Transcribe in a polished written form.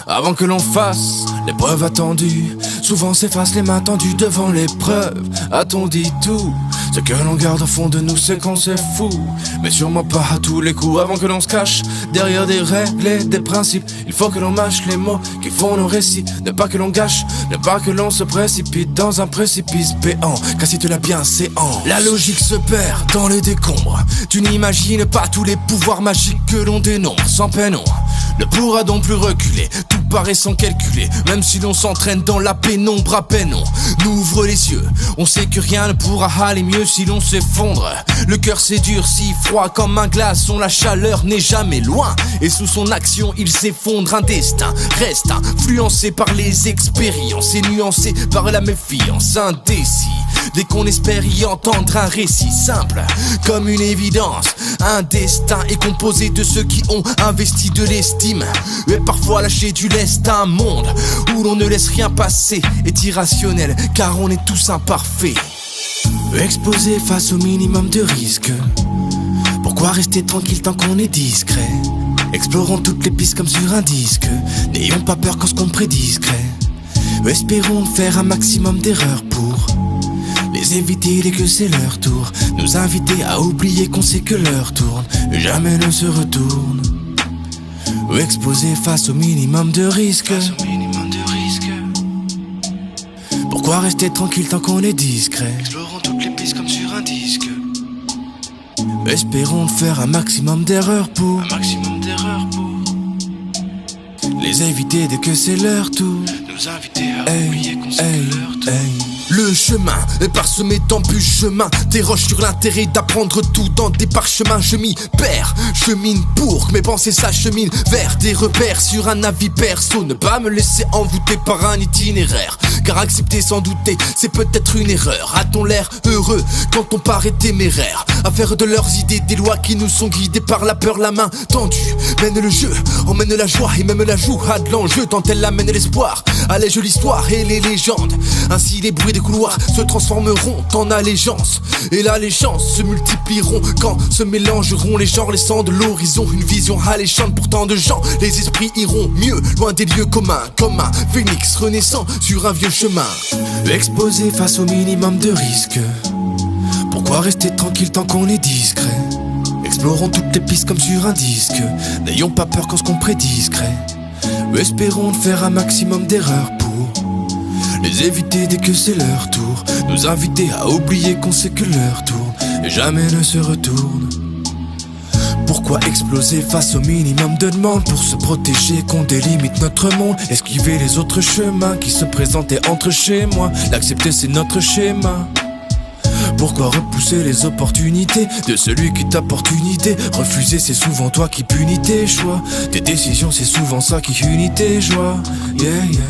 Avant que l'on fasse l'épreuve attendue, souvent s'effacent les mains tendues devant l'épreuve. A-t-on dit tout? Ce que l'on garde au fond de nous, c'est qu'on s'est fou, mais sûrement pas à tous les coups. Avant que l'on se cache derrière des règles et des principes, il faut que l'on mâche les mots qui font nos récits. Ne pas que l'on gâche, ne pas que l'on se précipite dans un précipice béant, car si tu l'as bien séant, la logique se perd dans les décombres. Tu n'imagines pas tous les pouvoirs magiques que l'on dénombre sans peine. On ne pourra donc plus reculer, tout paraît sans calculer. Même si l'on s'entraîne dans la pénombre, à peine on ouvre les yeux, on sait que rien ne pourra aller mieux si l'on s'effondre. Le cœur s'édurcit, froid comme un glaçon. La chaleur n'est jamais loin, et sous son action il s'effondre. Un destin reste influencé par les expériences et nuancé par la méfiance. Indécis, dès qu'on espère y entendre un récit simple comme une évidence. Un destin est composé de ceux qui ont investi de l'estime et parfois lâché du lest. Un monde où l'on ne laisse rien passer est irrationnel, car on est tous imparfaits. Exposé face au minimum de risques, pourquoi rester tranquille tant qu'on est discret? Explorons toutes les pistes comme sur un disque, n'ayons pas peur quand ce qu'on prédiscret. Espérons faire un maximum d'erreurs pour les éviter dès que c'est leur tour. Nous inviter à oublier qu'on sait que l'heure tourne, jamais ne se retourne. Exposé face au minimum de risques, pourquoi rester tranquille tant qu'on est discret? Explorons toutes les pistes comme sur un disque. Espérons faire un maximum d'erreurs pour les éviter dès que c'est leur tour. Nous inviter à oublier qu'on sait que leur tour. Le chemin est parsemé d'embûchements, des roches sur l'intérêt d'apprendre tout dans des parchemins. Je m'y perds, chemine pour que mes pensées s'acheminent vers des repères sur un avis perso. Ne pas me laisser envoûter par un itinéraire, car accepter sans douter, c'est peut-être une erreur. A-t-on l'air heureux quand on paraît téméraire à faire de leurs idées des lois qui nous sont guidées par la peur? La main tendue mène le jeu, emmène la joie et même la joue a de l'enjeu tant elle amène l'espoir, allège l'histoire et les légendes. Ainsi les bruits des couloirs se transformeront en allégeance, et là les chances se multiplieront quand se mélangeront les genres, laissant de l'horizon une vision alléchante pour tant de gens. Les esprits iront mieux loin des lieux communs, comme un phénix renaissant sur un vieux chemin. Exposé face au minimum de risques, pourquoi rester tranquille tant qu'on est discret? Explorons toutes les pistes comme sur un disque, n'ayons pas peur quand ce qu'on prédiscret. Espérons faire un maximum d'erreurs pour les éviter dès que c'est leur tour. Nous inviter à oublier qu'on sait que l'heure tourne et jamais ne se retourne. Pourquoi exploser face au minimum de demandes? Pour se protéger qu'on délimite notre monde, esquiver les autres chemins qui se présentaient entre chez moi. L'accepter c'est notre schéma. Pourquoi repousser les opportunités de celui qui t'apporte une idée? Refuser c'est souvent toi qui punis tes choix, tes décisions c'est souvent ça qui unit tes joies. Yeah yeah.